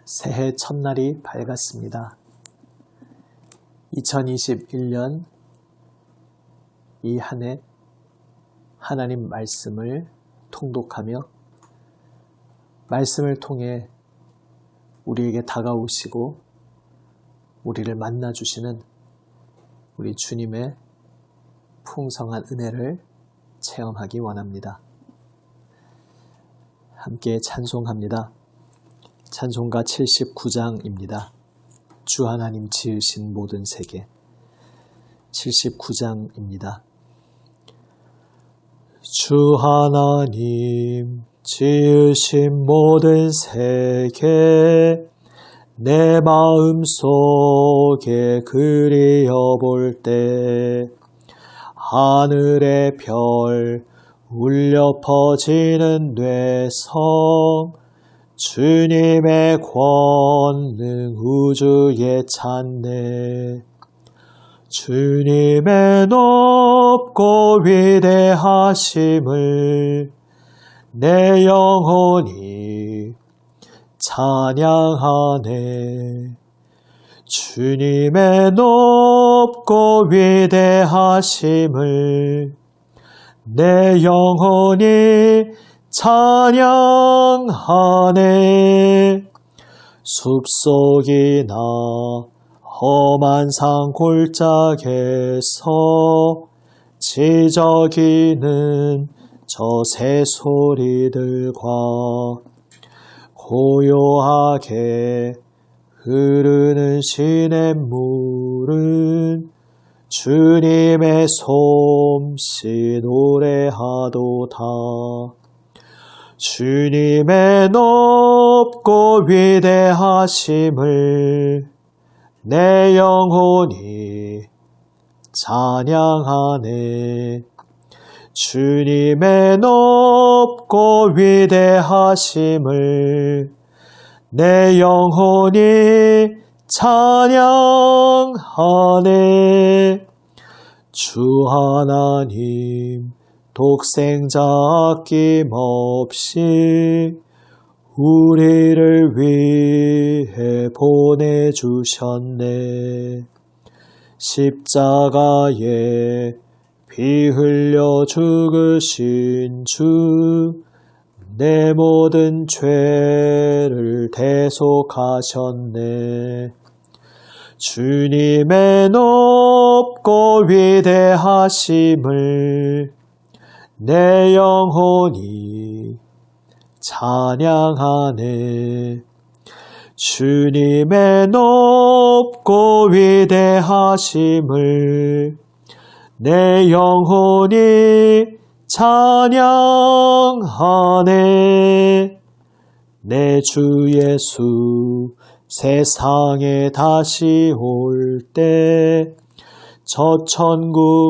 새해 첫날이 밝았습니다. 2021년 이 한 해 하나님 말씀을 통독하며 말씀을 통해 우리에게 다가오시고 우리를 만나주시는 우리 주님의 풍성한 은혜를 체험하기 원합니다. 함께 찬송합니다. 찬송가 79장입니다. 주 하나님 지으신 모든 세계 79장입니다. 주 하나님 지으신 모든 세계 내 마음속에 그리어볼 때 하늘의 별 울려 퍼지는 뇌성 주님의 권능 우주에 찬네 주님의 높고 위대하심을 내 영혼이 찬양하네 주님의 높고 위대하심을 내 영혼이 찬양하네 숲속이나 험한 산 골짜기에서 지저귀는 저 새소리들과 고요하게 흐르는 시냇물은 주님의 솜씨 노래하도다 주님의 높고 위대하심을 내 영혼이 찬양하네 주님의 높고 위대하심을 내 영혼이 찬양하네 주 하나님 독생자 아낌없이 우리를 위해 보내주셨네 십자가에 피 흘려 죽으신 주 내 모든 죄를 대속하셨네 주님의 높고 위대하심을 내 영혼이 찬양하네 주님의 높고 위대하심을 내 영혼이 찬양하네 내 주 예수 세상에 다시 올 때 저 천국으로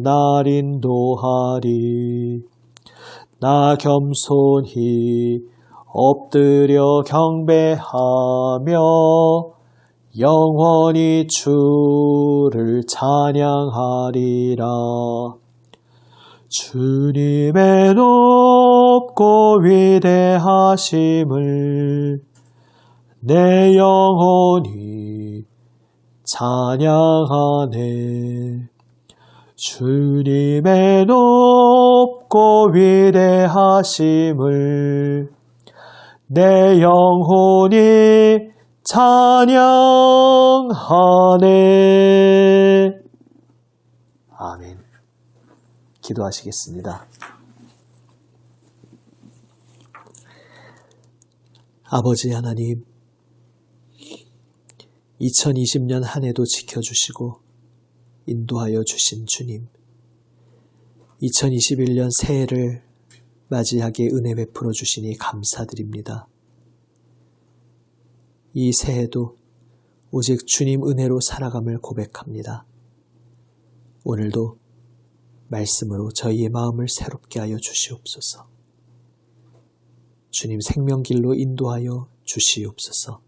날 인도하리 나 겸손히 엎드려 경배하며 영원히 주를 찬양하리라 주님의 높고 위대하심을 내 영혼이 찬양하네 주님의 높고 위대하심을 내 영혼이 찬양하네 아멘 기도하시겠습니다. 아버지 하나님 2020년 한 해도 지켜주시고 인도하여 주신 주님 2021년 새해를 맞이하게 은혜 베풀어 주시니 감사드립니다. 이 새해도 오직 주님 은혜로 살아감을 고백합니다. 오늘도 말씀으로 저희의 마음을 새롭게 하여 주시옵소서. 주님 생명길로 인도하여 주시옵소서.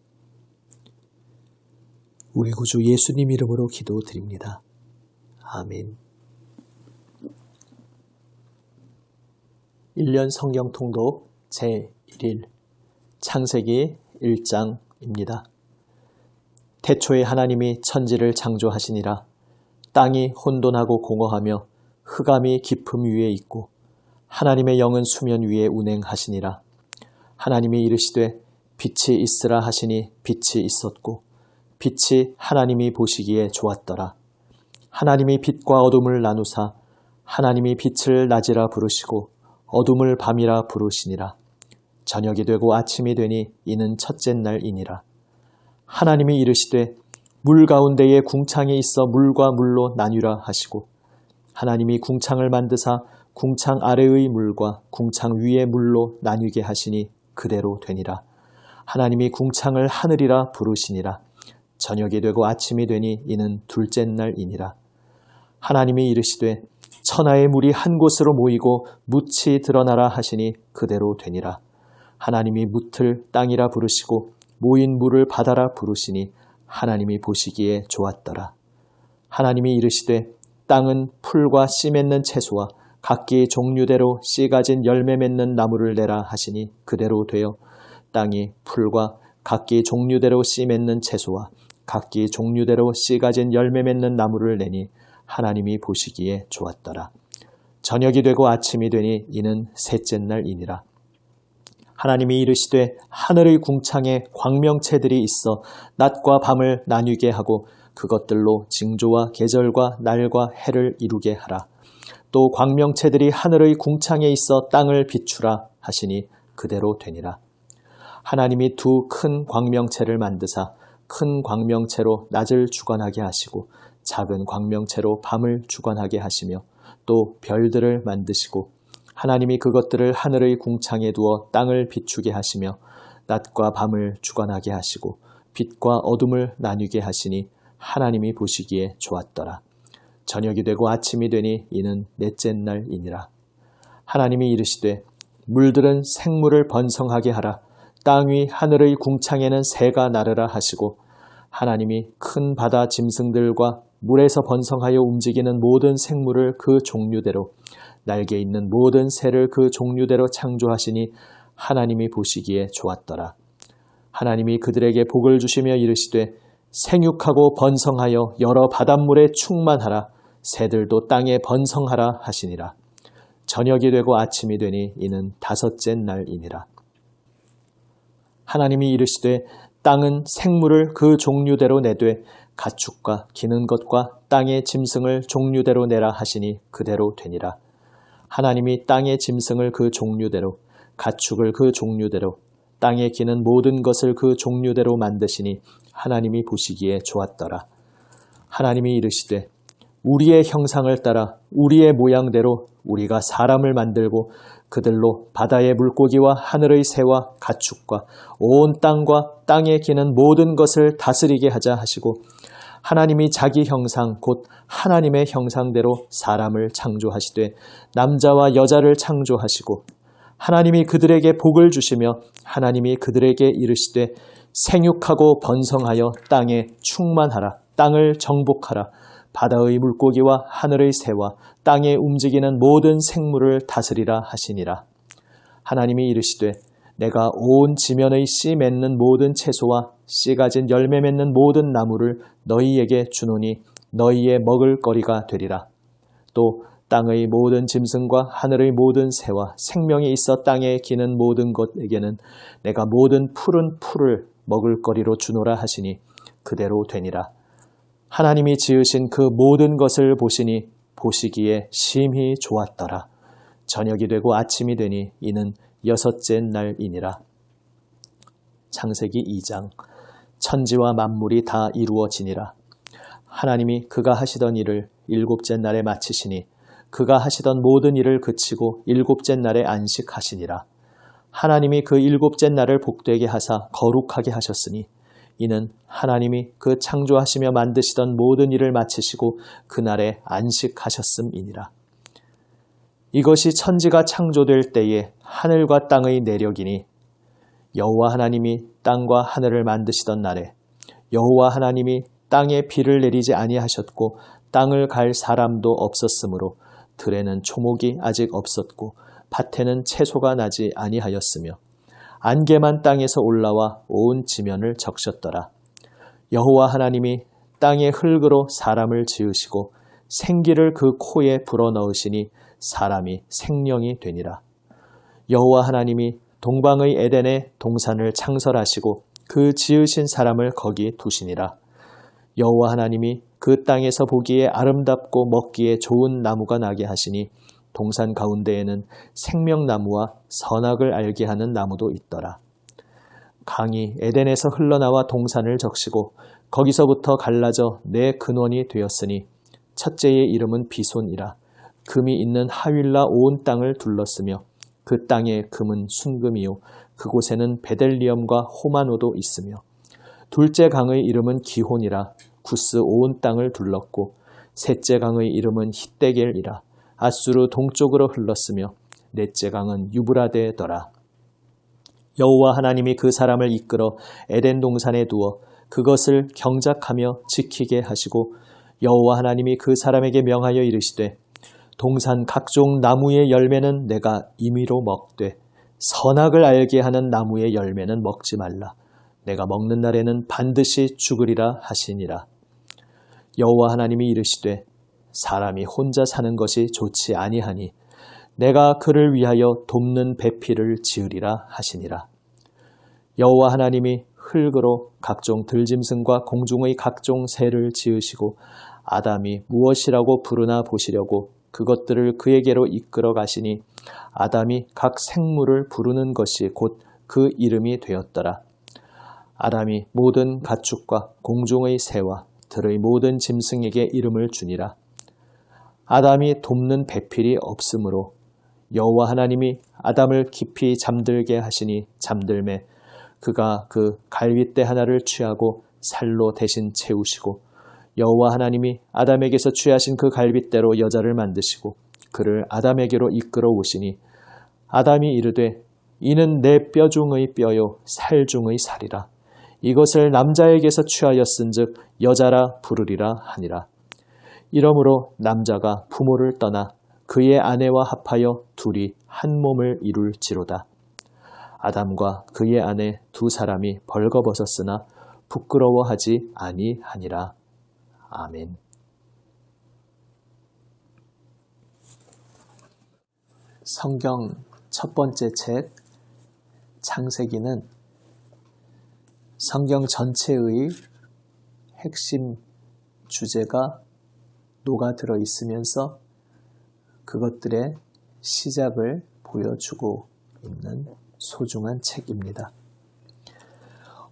우리 구주 예수님 이름으로 기도드립니다. 아멘. 1년 성경 통독 제1일 창세기 1장입니다. 태초에 하나님이 천지를 창조하시니라. 땅이 혼돈하고 공허하며 흑암이 깊음 위에 있고 하나님의 영은 수면 위에 운행하시니라. 하나님이 이르시되 빛이 있으라 하시니 빛이 있었고 빛이 하나님이 보시기에 좋았더라. 하나님이 빛과 어둠을 나누사 하나님이 빛을 낮이라 부르시고 어둠을 밤이라 부르시니라. 저녁이 되고 아침이 되니 이는 첫째 날이니라. 하나님이 이르시되 물 가운데에 궁창이 있어 물과 물로 나뉘라 하시고 하나님이 궁창을 만드사 궁창 아래의 물과 궁창 위의 물로 나뉘게 하시니 그대로 되니라. 하나님이 궁창을 하늘이라 부르시니라. 저녁이 되고 아침이 되니 이는 둘째 날이니라. 하나님이 이르시되 천하의 물이 한 곳으로 모이고 묻이 드러나라 하시니 그대로 되니라. 하나님이 묻을 땅이라 부르시고 모인 물을 바다라 부르시니 하나님이 보시기에 좋았더라. 하나님이 이르시되 땅은 풀과 씨 맺는 채소와 각기 종류대로 씨 가진 열매 맺는 나무를 내라 하시니 그대로 되어 땅이 풀과 각기 종류대로 씨 맺는 채소와 각기 종류대로 씨 가진 열매 맺는 나무를 내니 하나님이 보시기에 좋았더라. 저녁이 되고 아침이 되니 이는 셋째 날이니라. 하나님이 이르시되 하늘의 궁창에 광명체들이 있어 낮과 밤을 나뉘게 하고 그것들로 징조와 계절과 날과 해를 이루게 하라. 또 광명체들이 하늘의 궁창에 있어 땅을 비추라 하시니 그대로 되니라. 하나님이 두 큰 광명체를 만드사 큰 광명체로 낮을 주관하게 하시고 작은 광명체로 밤을 주관하게 하시며 또 별들을 만드시고 하나님이 그것들을 하늘의 궁창에 두어 땅을 비추게 하시며 낮과 밤을 주관하게 하시고 빛과 어둠을 나뉘게 하시니 하나님이 보시기에 좋았더라. 저녁이 되고 아침이 되니 이는 넷째 날이니라. 하나님이 이르시되 물들은 생물을 번성하게 하라. 땅 위 하늘의 궁창에는 새가 나르라 하시고 하나님이 큰 바다 짐승들과 물에서 번성하여 움직이는 모든 생물을 그 종류대로 날개 있는 모든 새를 그 종류대로 창조하시니 하나님이 보시기에 좋았더라. 하나님이 그들에게 복을 주시며 이르시되 생육하고 번성하여 여러 바닷물에 충만하라. 새들도 땅에 번성하라 하시니라. 저녁이 되고 아침이 되니 이는 다섯째 날이니라. 하나님이 이르시되 땅은 생물을 그 종류대로 내되 가축과 기는 것과 땅의 짐승을 종류대로 내라 하시니 그대로 되니라. 하나님이 땅의 짐승을 그 종류대로 가축을 그 종류대로 땅에 기는 모든 것을 그 종류대로 만드시니 하나님이 보시기에 좋았더라. 하나님이 이르시되 우리의 형상을 따라 우리의 모양대로 우리가 사람을 만들고 그들로 바다의 물고기와 하늘의 새와 가축과 온 땅과 땅에 기는 모든 것을 다스리게 하자 하시고 하나님이 자기 형상 곧 하나님의 형상대로 사람을 창조하시되 남자와 여자를 창조하시고 하나님이 그들에게 복을 주시며 하나님이 그들에게 이르시되 생육하고 번성하여 땅에 충만하라. 땅을 정복하라. 바다의 물고기와 하늘의 새와 땅에 움직이는 모든 생물을 다스리라 하시니라. 하나님이 이르시되 내가 온 지면의 씨 맺는 모든 채소와 씨 가진 열매 맺는 모든 나무를 너희에게 주노니 너희의 먹을 거리가 되리라. 또 땅의 모든 짐승과 하늘의 모든 새와 생명이 있어 땅에 기는 모든 것에게는 내가 모든 푸른 풀을 먹을 거리로 주노라 하시니 그대로 되니라. 하나님이 지으신 그 모든 것을 보시니 보시기에 심히 좋았더라. 저녁이 되고 아침이 되니 이는 여섯째 날이니라. 창세기 2장. 천지와 만물이 다 이루어지니라. 하나님이 그가 하시던 일을 일곱째 날에 마치시니 그가 하시던 모든 일을 그치고 일곱째 날에 안식하시니라. 하나님이 그 일곱째 날을 복되게 하사 거룩하게 하셨으니 이는 하나님이 그 창조하시며 만드시던 모든 일을 마치시고 그날에 안식하셨음이니라. 이것이 천지가 창조될 때에 하늘과 땅의 내력이니 여호와 하나님이 땅과 하늘을 만드시던 날에 여호와 하나님이 땅에 비를 내리지 아니하셨고 땅을 갈 사람도 없었으므로 들에는 초목이 아직 없었고 밭에는 채소가 나지 아니하였으며 안개만 땅에서 올라와 온 지면을 적셨더라. 여호와 하나님이 땅의 흙으로 사람을 지으시고 생기를 그 코에 불어넣으시니 사람이 생명이 되니라. 여호와 하나님이 동방의 에덴에 동산을 창설하시고 그 지으신 사람을 거기 두시니라. 여호와 하나님이 그 땅에서 보기에 아름답고 먹기에 좋은 나무가 나게 하시니 동산 가운데에는 생명나무와 선악을 알게 하는 나무도 있더라. 강이 에덴에서 흘러나와 동산을 적시고 거기서부터 갈라져 네 근원이 되었으니 첫째의 이름은 비손이라. 금이 있는 하윌라 온 땅을 둘렀으며 그 땅의 금은 순금이요 그곳에는 베델리엄과 호마노도 있으며 둘째 강의 이름은 기혼이라. 구스 온 땅을 둘렀고 셋째 강의 이름은 히데겔이라. 아수르 동쪽으로 흘렀으며 넷째 강은 유브라데더라. 여호와 하나님이 그 사람을 이끌어 에덴 동산에 두어 그것을 경작하며 지키게 하시고 여호와 하나님이 그 사람에게 명하여 이르시되 동산 각종 나무의 열매는 내가 임의로 먹되 선악을 알게 하는 나무의 열매는 먹지 말라. 내가 먹는 날에는 반드시 죽으리라 하시니라. 여호와 하나님이 이르시되 사람이 혼자 사는 것이 좋지 아니하니 내가 그를 위하여 돕는 배필을 지으리라 하시니라. 여호와 하나님이 흙으로 각종 들짐승과 공중의 각종 새를 지으시고 아담이 무엇이라고 부르나 보시려고 그것들을 그에게로 이끌어 가시니 아담이 각 생물을 부르는 것이 곧 그 이름이 되었더라. 아담이 모든 가축과 공중의 새와 들의 모든 짐승에게 이름을 주니라. 아담이 돕는 배필이 없으므로 여호와 하나님이 아담을 깊이 잠들게 하시니 잠들매 그가 그 갈빗대 하나를 취하고 살로 대신 채우시고 여호와 하나님이 아담에게서 취하신 그 갈빗대로 여자를 만드시고 그를 아담에게로 이끌어 오시니 아담이 이르되 이는 내 뼈 중의 뼈요 살 중의 살이라. 이것을 남자에게서 취하였은즉 여자라 부르리라 하니라. 이러므로 남자가 부모를 떠나 그의 아내와 합하여 둘이 한 몸을 이룰지로다. 아담과 그의 아내 두 사람이 벌거벗었으나 부끄러워하지 아니하니라. 아멘. 성경 첫 번째 책 창세기는 성경 전체의 핵심 주제가 녹아들어 있으면서 그것들의 시작을 보여주고 있는 소중한 책입니다.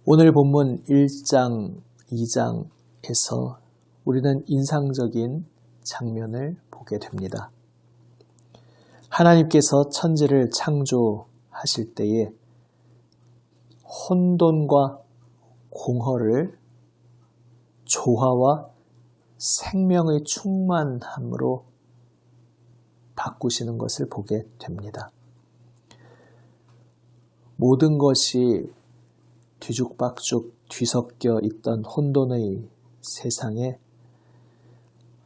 오늘 본문 1장, 2장에서 우리는 인상적인 장면을 보게 됩니다. 하나님께서 천지를 창조하실 때에 혼돈과 공허를 조화와 생명의 충만함으로 바꾸시는 것을 보게 됩니다. 모든 것이 뒤죽박죽 뒤섞여 있던 혼돈의 세상에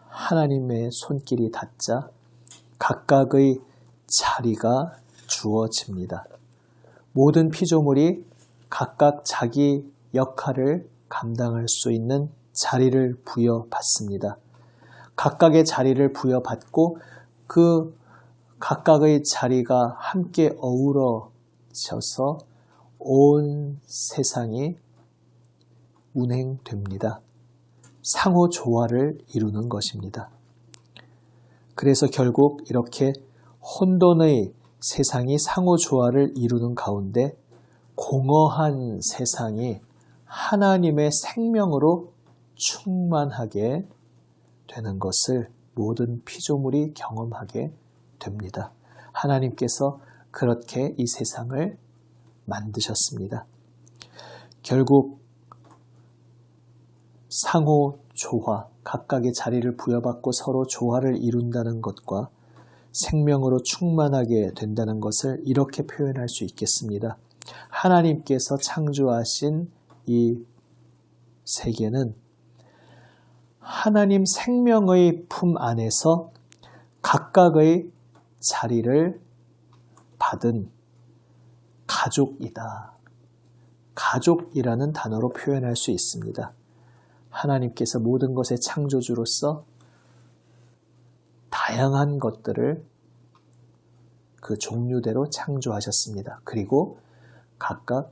하나님의 손길이 닿자 각각의 자리가 주어집니다. 모든 피조물이 각각 자기 역할을 감당할 수 있는 자리를 부여받습니다. 각각의 자리를 부여받고 그 각각의 자리가 함께 어우러져서 온 세상이 운행됩니다. 상호 조화를 이루는 것입니다. 그래서 결국 이렇게 혼돈의 세상이 상호 조화를 이루는 가운데 공허한 세상이 하나님의 생명으로 충만하게 되는 것을 모든 피조물이 경험하게 됩니다. 하나님께서 그렇게 이 세상을 만드셨습니다. 결국 상호 조화, 각각의 자리를 부여받고 서로 조화를 이룬다는 것과 생명으로 충만하게 된다는 것을 이렇게 표현할 수 있겠습니다. 하나님께서 창조하신 이 세계는 하나님 생명의 품 안에서 각각의 자리를 받은 가족이다. 가족이라는 단어로 표현할 수 있습니다. 하나님께서 모든 것의 창조주로서 다양한 것들을 그 종류대로 창조하셨습니다. 그리고 각각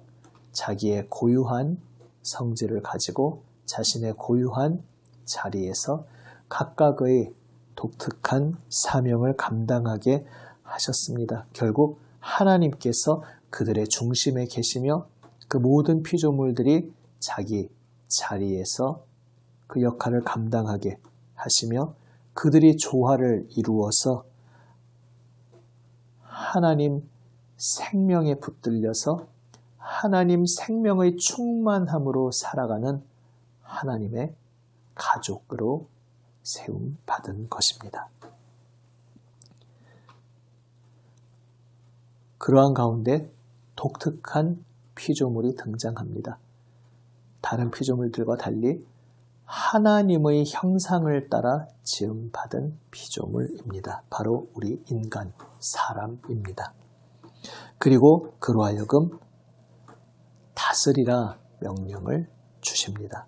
자기의 고유한 성질을 가지고 자신의 고유한 자리에서 각각의 독특한 사명을 감당하게 하셨습니다. 결국 하나님께서 그들의 중심에 계시며 그 모든 피조물들이 자기 자리에서 그 역할을 감당하게 하시며 그들이 조화를 이루어서 하나님 생명에 붙들려서 하나님 생명의 충만함으로 살아가는 하나님의 가족으로 세움받은 것입니다. 그러한 가운데 독특한 피조물이 등장합니다. 다른 피조물들과 달리 하나님의 형상을 따라 지음받은 피조물입니다. 바로 우리 인간, 사람입니다. 그리고 그로 하여금 다스리라 명령을 주십니다.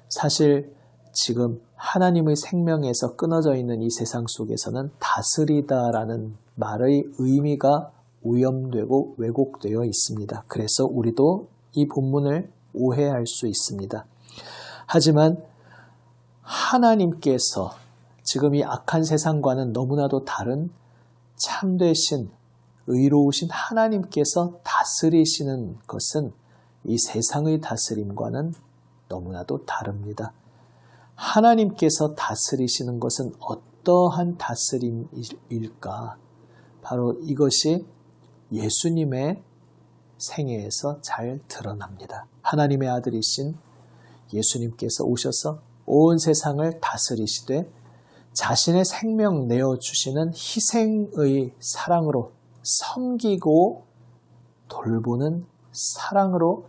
사실 지금 하나님의 생명에서 끊어져 있는 이 세상 속에서는 다스리다라는 말의 의미가 오염되고 왜곡되어 있습니다. 그래서 우리도 이 본문을 오해할 수 있습니다. 하지만 하나님께서 지금 이 악한 세상과는 너무나도 다른 참되신 의로우신 하나님께서 다스리시는 것은 이 세상의 다스림과는 너무나도 다릅니다. 하나님께서 다스리시는 것은 어떠한 다스림일까? 바로 이것이 예수님의 생애에서 잘 드러납니다. 하나님의 아들이신 예수님께서 오셔서 온 세상을 다스리시되 자신의 생명 내어주시는 희생의 사랑으로 섬기고 돌보는 사랑으로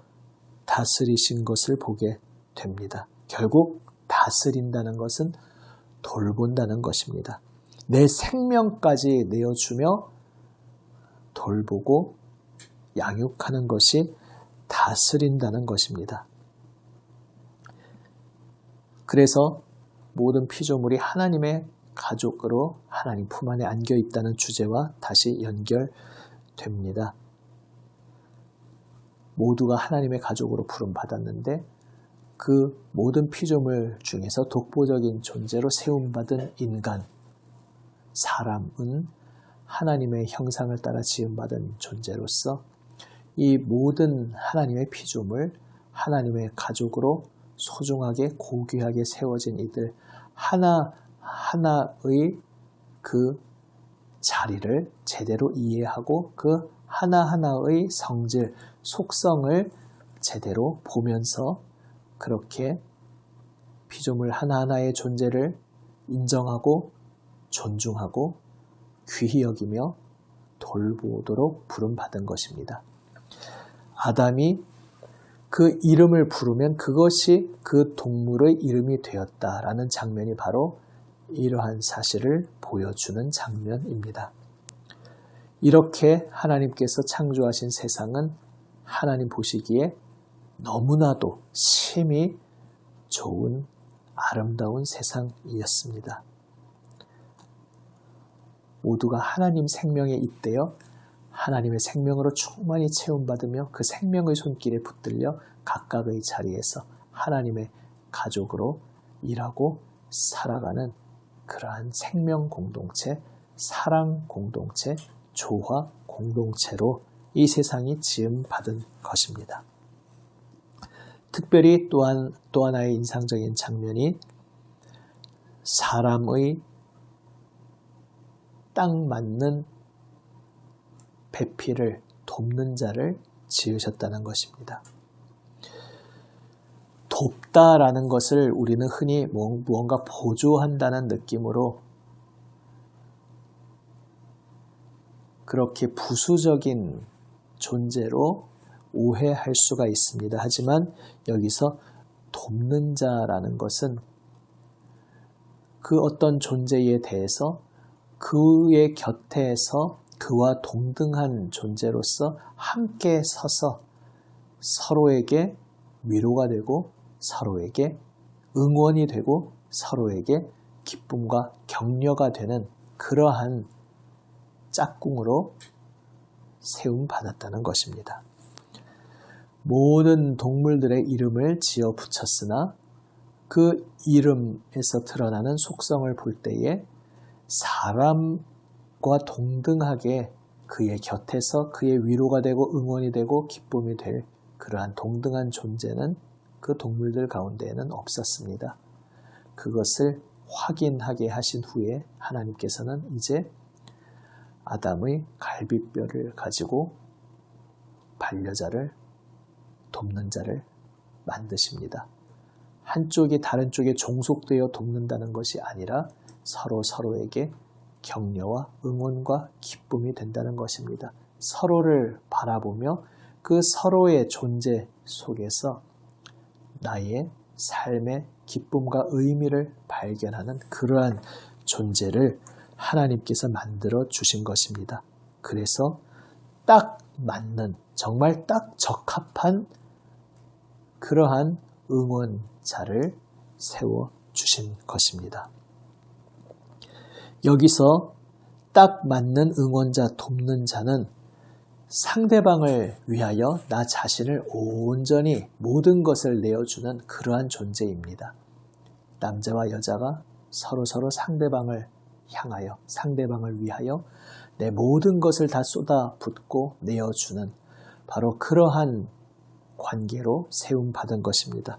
다스리신 것을 보게 됩니다. 결국 다스린다는 것은 돌본다는 것입니다. 내 생명까지 내어주며 돌보고 양육하는 것이 다스린다는 것입니다. 그래서 모든 피조물이 하나님의 가족으로 하나님 품 안에 안겨 있다는 주제와 다시 연결됩니다. 모두가 하나님의 가족으로 부름받았는데 그 모든 피조물 중에서 독보적인 존재로 세움받은 인간, 사람은 하나님의 형상을 따라 지음받은 존재로서 이 모든 하나님의 피조물, 하나님의 가족으로 소중하게 고귀하게 세워진 이들 하나하나의 그 자리를 제대로 이해하고 그 하나하나의 성질, 속성을 제대로 보면서 그렇게 피조물 하나하나의 존재를 인정하고 존중하고 귀히 여기며 돌보도록 부름받은 것입니다. 아담이 그 이름을 부르면 그것이 그 동물의 이름이 되었다라는 장면이 바로 이러한 사실을 보여주는 장면입니다. 이렇게 하나님께서 창조하신 세상은 하나님 보시기에 너무나도 심히 좋은 아름다운 세상이었습니다. 모두가 하나님 생명에 잇대어 하나님의 생명으로 충만히 채움받으며 그 생명의 손길에 붙들려 각각의 자리에서 하나님의 가족으로 일하고 살아가는 그러한 생명 공동체, 사랑 공동체, 조화 공동체로 이 세상이 지음받은 것입니다. 특별히 또 하나의 인상적인 장면이 사람의 딱 맞는 배필을 돕는 자를 지으셨다는 것입니다. 돕다라는 것을 우리는 흔히 무언가 보조한다는 느낌으로 그렇게 부수적인 존재로 오해할 수가 있습니다. 하지만 여기서 돕는 자라는 것은 그 어떤 존재에 대해서 그의 곁에서 그와 동등한 존재로서 함께 서서 서로에게 위로가 되고 서로에게 응원이 되고 서로에게 기쁨과 격려가 되는 그러한 짝꿍으로 세움받았다는 것입니다. 모든 동물들의 이름을 지어 붙였으나 그 이름에서 드러나는 속성을 볼 때에 사람과 동등하게 그의 곁에서 그의 위로가 되고 응원이 되고 기쁨이 될 그러한 동등한 존재는 그 동물들 가운데에는 없었습니다. 그것을 확인하게 하신 후에 하나님께서는 이제 아담의 갈비뼈를 가지고 반려자를 돕는 자를 만드십니다. 한쪽이 다른 쪽에 종속되어 돕는다는 것이 아니라 서로에게 격려와 응원과 기쁨이 된다는 것입니다. 서로를 바라보며 그 서로의 존재 속에서 나의 삶의 기쁨과 의미를 발견하는 그러한 존재를 하나님께서 만들어 주신 것입니다. 그래서 딱 맞는, 정말 딱 적합한 그러한 응원자를 세워 주신 것입니다. 여기서 딱 맞는 응원자, 돕는 자는 상대방을 위하여 나 자신을 온전히 모든 것을 내어주는 그러한 존재입니다. 남자와 여자가 서로 상대방을 향하여, 상대방을 위하여 내 모든 것을 다 쏟아붓고 내어주는 바로 그러한 관계로 세움받은 것입니다.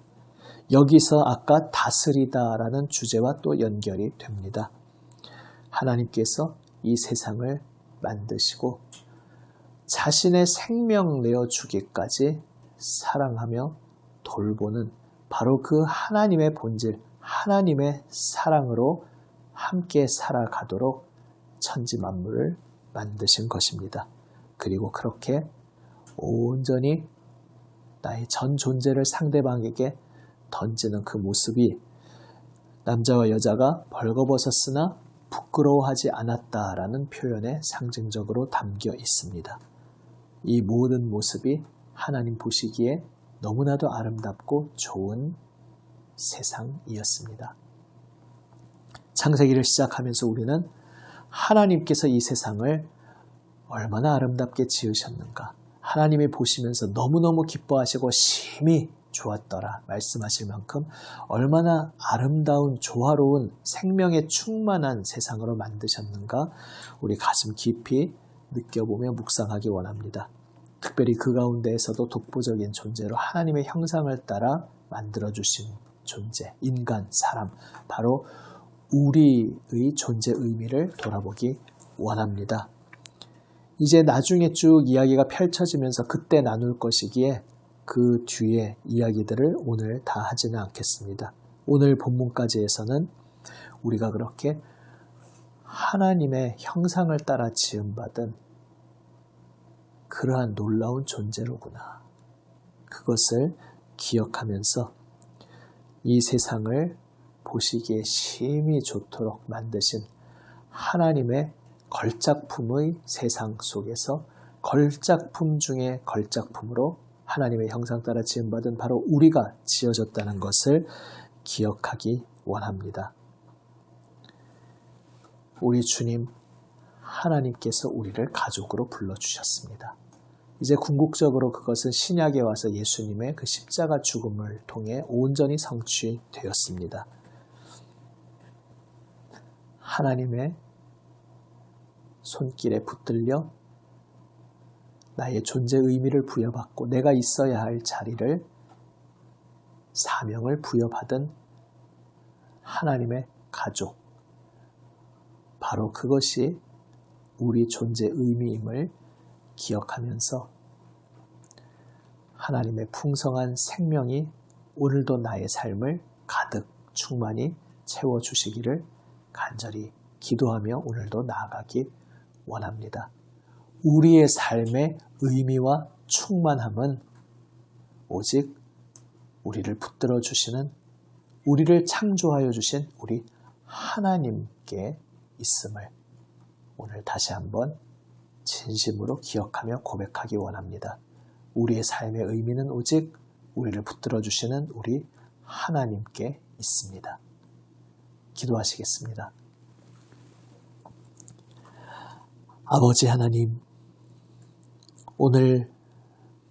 여기서 아까 다스리다라는 주제와 또 연결이 됩니다. 하나님께서 이 세상을 만드시고 자신의 생명 내어주기까지 사랑하며 돌보는 바로 그 하나님의 본질, 하나님의 사랑으로 함께 살아가도록 천지 만물을 만드신 것입니다. 그리고 그렇게 온전히 나의 전 존재를 상대방에게 던지는 그 모습이 남자와 여자가 벌거벗었으나 부끄러워하지 않았다라는 표현에 상징적으로 담겨 있습니다. 이 모든 모습이 하나님 보시기에 너무나도 아름답고 좋은 세상이었습니다. 창세기를 시작하면서 우리는 하나님께서 이 세상을 얼마나 아름답게 지으셨는가, 하나님이 보시면서 너무너무 기뻐하시고 심히 좋았더라 말씀하실 만큼 얼마나 아름다운 조화로운 생명에 충만한 세상으로 만드셨는가 우리 가슴 깊이 느껴보며 묵상하기 원합니다. 특별히 그 가운데에서도 독보적인 존재로 하나님의 형상을 따라 만들어주신 존재, 인간, 사람, 바로 우리의 존재 의미를 돌아보기 원합니다. 이제 나중에 쭉 이야기가 펼쳐지면서 그때 나눌 것이기에 그 뒤에 이야기들을 오늘 다 하지는 않겠습니다. 오늘 본문까지에서는 우리가 그렇게 하나님의 형상을 따라 지음받은 그러한 놀라운 존재로구나. 그것을 기억하면서 이 세상을 보시기에 심히 좋도록 만드신 하나님의 걸작품의 세상 속에서 걸작품 중에 걸작품으로 하나님의 형상 따라 지음받은 바로 우리가 지어졌다는 것을 기억하기 원합니다. 우리 주님 하나님께서 우리를 가족으로 불러주셨습니다. 이제 궁극적으로 그것은 신약에 와서 예수님의 그 십자가 죽음을 통해 온전히 성취되었습니다. 하나님의 손길에 붙들려 나의 존재 의미를 부여받고 내가 있어야 할 자리를, 사명을 부여받은 하나님의 가족, 바로 그것이 우리 존재 의미임을 기억하면서 하나님의 풍성한 생명이 오늘도 나의 삶을 가득 충만히 채워주시기를 간절히 기도하며 오늘도 나아가기 원합니다. 우리의 삶의 의미와 충만함은 오직 우리를 붙들어 주시는, 우리를 창조하여 주신 우리 하나님께 있음을 오늘 다시 한번 진심으로 기억하며 고백하기 원합니다. 우리의 삶의 의미는 오직 우리를 붙들어 주시는 우리 하나님께 있습니다. 기도하시겠습니다. 아버지 하나님, 오늘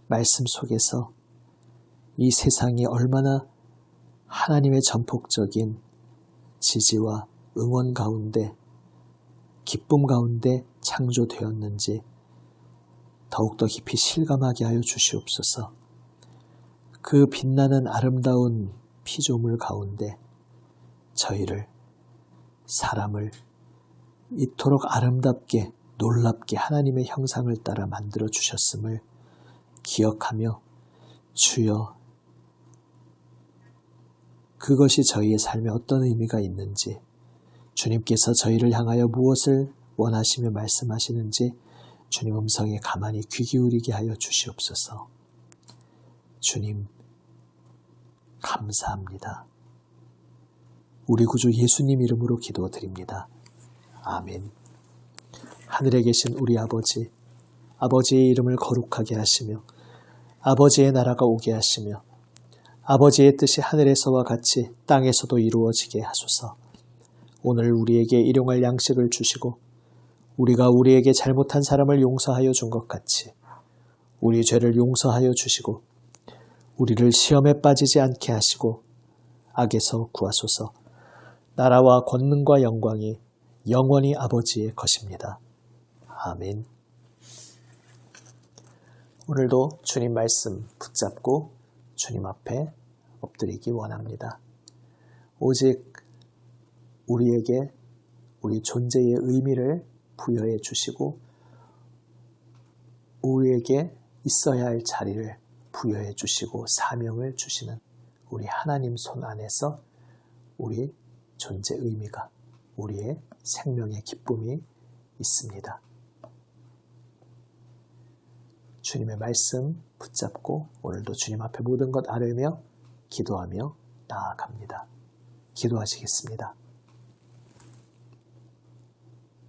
말씀 속에서 이 세상이 얼마나 하나님의 전폭적인 지지와 응원 가운데, 기쁨 가운데 창조되었는지 더욱더 깊이 실감하게 하여 주시옵소서. 그 빛나는 아름다운 피조물 가운데 저희를, 사람을 이토록 아름답게 놀랍게 하나님의 형상을 따라 만들어 주셨음을 기억하며 주여, 그것이 저희의 삶에 어떤 의미가 있는지, 주님께서 저희를 향하여 무엇을 원하시며 말씀하시는지 주님 음성에 가만히 귀 기울이게 하여 주시옵소서. 주님, 감사합니다. 우리 구주 예수님 이름으로 기도드립니다. 아멘. 하늘에 계신 우리 아버지, 아버지의 이름을 거룩하게 하시며 아버지의 나라가 오게 하시며 아버지의 뜻이 하늘에서와 같이 땅에서도 이루어지게 하소서. 오늘 우리에게 일용할 양식을 주시고 우리가 우리에게 잘못한 사람을 용서하여 준 것 같이 우리 죄를 용서하여 주시고 우리를 시험에 빠지지 않게 하시고 악에서 구하소서. 나라와 권능과 영광이 영원히 아버지의 것입니다. 아멘. 오늘도 주님 말씀 붙잡고 주님 앞에 엎드리기 원합니다. 오직 우리에게 우리 존재의 의미를 부여해 주시고 우리에게 있어야 할 자리를 부여해 주시고 사명을 주시는 우리 하나님 손 안에서 우리 존재 의미가, 우리의 생명의 기쁨이 있습니다. 주님의 말씀 붙잡고 오늘도 주님 앞에 모든 것 아뢰며 기도하며 나아갑니다. 기도하시겠습니다.